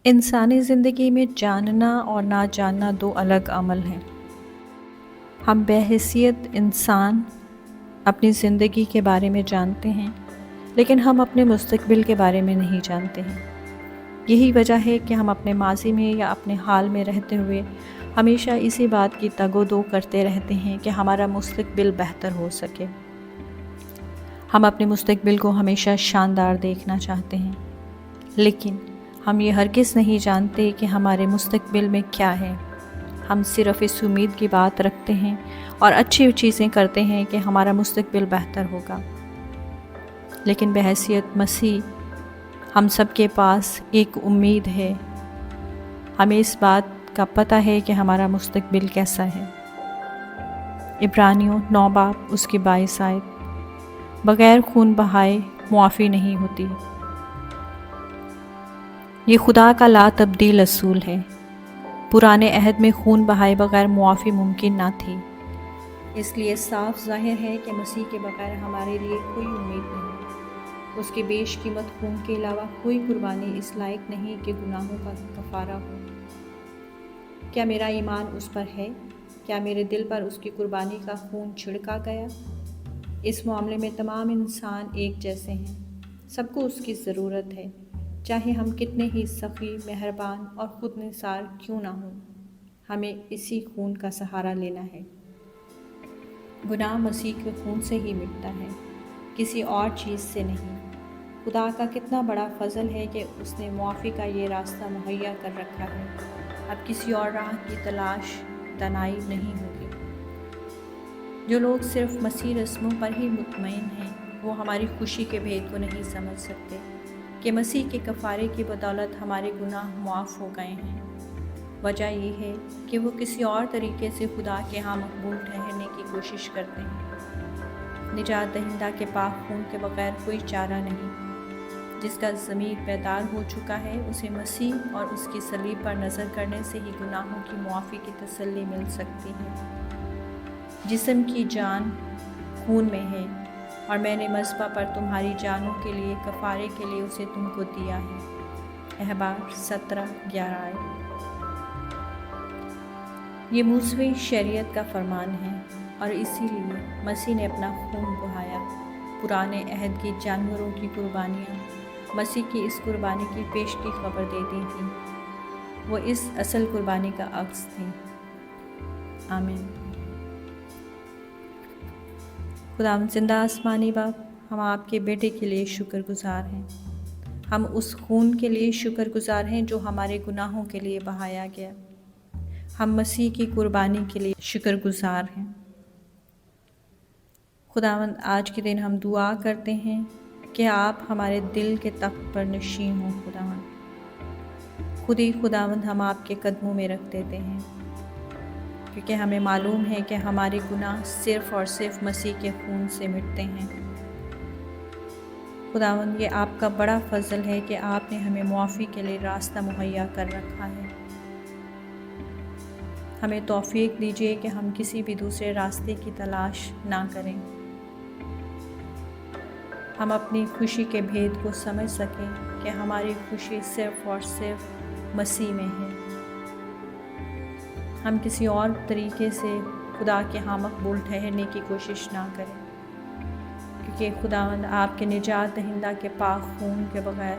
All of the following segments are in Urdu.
انسانی زندگی میں جاننا اور نہ جاننا دو الگ عمل ہیں۔ ہم بحیثیت انسان اپنی زندگی کے بارے میں جانتے ہیں، لیکن ہم اپنے مستقبل کے بارے میں نہیں جانتے ہیں۔ یہی وجہ ہے کہ ہم اپنے ماضی میں یا اپنے حال میں رہتے ہوئے ہمیشہ اسی بات کی تگ و دو کرتے رہتے ہیں کہ ہمارا مستقبل بہتر ہو سکے۔ ہم اپنے مستقبل کو ہمیشہ شاندار دیکھنا چاہتے ہیں، لیکن ہم یہ ہرگز نہیں جانتے کہ ہمارے مستقبل میں کیا ہے۔ ہم صرف اس امید کی بات رکھتے ہیں اور اچھی چیزیں کرتے ہیں کہ ہمارا مستقبل بہتر ہوگا، لیکن بحیثیت مسیح ہم سب کے پاس ایک امید ہے۔ ہمیں اس بات کا پتہ ہے کہ ہمارا مستقبل کیسا ہے۔ عبرانیوں 9 باب اس کی 22 آیت، بغیر خون بہائے معافی نہیں ہوتی۔ یہ خدا کا لا تبدیل اصول ہے۔ پرانے عہد میں خون بہائے بغیر معافی ممکن نہ تھی، اس لیے صاف ظاہر ہے کہ مسیح کے بغیر ہمارے لیے کوئی امید نہیں۔ اس کے بیش قیمت خون کے علاوہ کوئی قربانی اس لائق نہیں کہ گناہوں کا کفارہ ہو۔ کیا میرا ایمان اس پر ہے؟ کیا میرے دل پر اس کی قربانی کا خون چھڑکا گیا؟ اس معاملے میں تمام انسان ایک جیسے ہیں۔ سب کو اس کی ضرورت ہے، چاہے ہم کتنے ہی سخی، مہربان اور خود نثار کیوں نہ ہوں۔ ہمیں اسی خون کا سہارا لینا ہے۔ گناہ مسیح کے خون سے ہی مٹتا ہے، کسی اور چیز سے نہیں۔ خدا کا کتنا بڑا فضل ہے کہ اس نے معافی کا یہ راستہ مہیا کر رکھا ہے۔ اب کسی اور راہ کی تلاش دنائی نہیں ہوگی۔ جو لوگ صرف مسیح رسموں پر ہی مطمئن ہیں، وہ ہماری خوشی کے بھید کو نہیں سمجھ سکتے کہ مسیح کے کفارے کی بدولت ہمارے گناہ معاف ہو گئے ہیں۔ وجہ یہ ہے کہ وہ کسی اور طریقے سے خدا کے ہاں مقبول ٹھہرنے کی کوشش کرتے ہیں۔ نجات دہندہ کے پاک خون کے بغیر کوئی چارہ نہیں۔ جس کا ضمیر بیدار ہو چکا ہے، اسے مسیح اور اس کی صلیب پر نظر کرنے سے ہی گناہوں کی معافی کی تسلی مل سکتی ہے۔ جسم کی جان خون میں ہے، اور میں نے مذبح پر تمہاری جانوں کے لیے کفارے کے لیے اسے تم کو دیا ہے۔ احبار 17:11۔ یہ موسوی شریعت کا فرمان ہے، اور اسی لیے مسیح نے اپنا خون بہایا۔ پرانے عہد کی جانوروں کی قربانیاں مسیح کی اس قربانی کی پیشگی خبر دیتی تھیں۔ وہ اس اصل قربانی کا عکس تھی۔ آمین۔ خداوند زندہ آسمانی باپ، ہم آپ کے بیٹے کے لیے شکر گزار ہیں۔ ہم اس خون کے لیے شکر گزار ہیں جو ہمارے گناہوں کے لیے بہایا گیا۔ ہم مسیح کی قربانی کے لیے شکر گزار ہیں۔ خداوند، آج کے دن ہم دعا کرتے ہیں کہ آپ ہمارے دل کے تخت پر نشین ہوں۔ خداوند، خود ہی خداوند ہم آپ کے قدموں میں رکھ دیتے ہیں، کیونکہ ہمیں معلوم ہے کہ ہمارے گناہ صرف اور صرف مسیح کے خون سے مٹتے ہیں۔ خداوند، یہ آپ کا بڑا فضل ہے کہ آپ نے ہمیں معافی کے لیے راستہ مہیا کر رکھا ہے۔ ہمیں توفیق دیجیے کہ ہم کسی بھی دوسرے راستے کی تلاش نہ کریں۔ ہم اپنی خوشی کے بھید کو سمجھ سکیں کہ ہماری خوشی صرف اور صرف مسیح میں ہے۔ ہم کسی اور طریقے سے خدا کے ہاں مقبول ٹھہرنے کی کوشش نہ کریں، کیونکہ خداوند، آپ کے نجات دہندہ کے پاک خون کے بغیر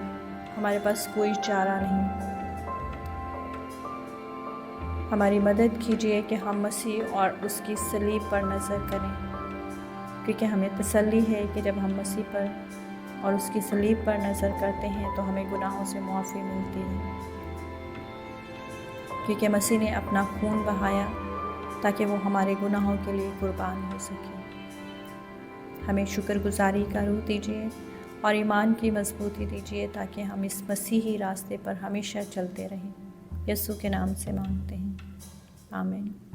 ہمارے پاس کوئی چارہ نہیں۔ ہماری مدد کیجیے کہ ہم مسیح اور اس کی صلیب پر نظر کریں، کیونکہ ہمیں تسلی ہے کہ جب ہم مسیح پر اور اس کی صلیب پر نظر کرتے ہیں تو ہمیں گناہوں سے معافی ملتی ہے، کیونکہ مسیح نے اپنا خون بہایا تاکہ وہ ہمارے گناہوں کے لیے قربان ہو سکے۔ ہمیں شکر گزاری کا روح دیجیے اور ایمان کی مضبوطی دیجیے تاکہ ہم اس مسیحی راستے پر ہمیشہ چلتے رہیں۔ یسوع کے نام سے مانگتے ہیں، آمین۔